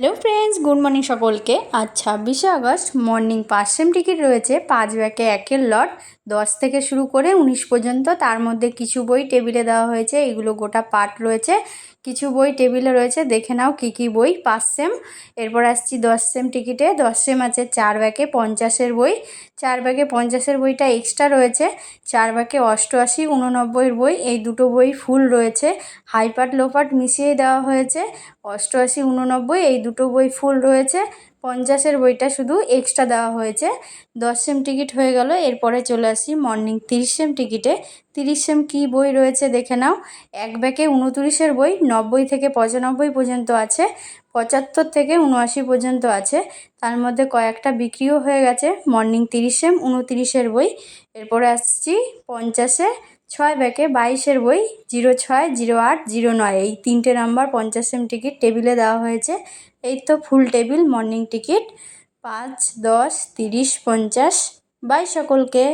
Hello friends, good morning সকলকে। আজ 26শে August morning 5 same ticket রয়েছে 5 ব্যাকে একের লট 10 থেকে শুরু করে 19 পর্যন্ত। তার মধ্যে কিছু বই টেবিলে দেওয়া হয়েছে, এগুলো গোটা পার্ট রয়েছে। কিছু বই টেবিলে রয়েছে, দেখে নাও কী কী বই। 5 সেম, এরপর আসছি 10 সেম টিকিটে। 10 সেম আছে 4 ব্যাকে 50-এর বই, 4 ব্যাকে 50-এর বইটা এক্সট্রা রয়েছে। 4 ব্যাকে 88, 89-এর বই, এই দুটো বই ফুল রয়েছে, হাই পার্ট লো পার্ট মিশিয়ে দেওয়া হয়েছে। 88, 89 এই দুটো বই ফুল রয়েছে, 50-এর বইটা শুধু এক্সট্রা দেওয়া হয়েছে। 10 সেম টিকিট হয়ে গেল। এরপরে চলে আসি মর্নিং 30 সেম টিকিটে। 30 সেম কী বই রয়েছে দেখে নাও। 1 ব্যাকে 29-এর বই 90 থেকে 95 পর্যন্ত আছে, 75 থেকে 79 পর্যন্ত আছে। তার মধ্যে কয়েকটা বিক্রিও হয়ে গেছে। মর্নিং 30 সেম 29-এর বই। এরপরে আসছি 50-এ 6 ব্যাকে 22-এর বই, 06, 08, 09 এই 3টে নাম্বার 50 সেম টিকিট টেবিলে দেওয়া হয়েছে। এই তো ফুল টেবিল মর্নিং টিকিট 5, 10, 30, 50। বাই সকলকে।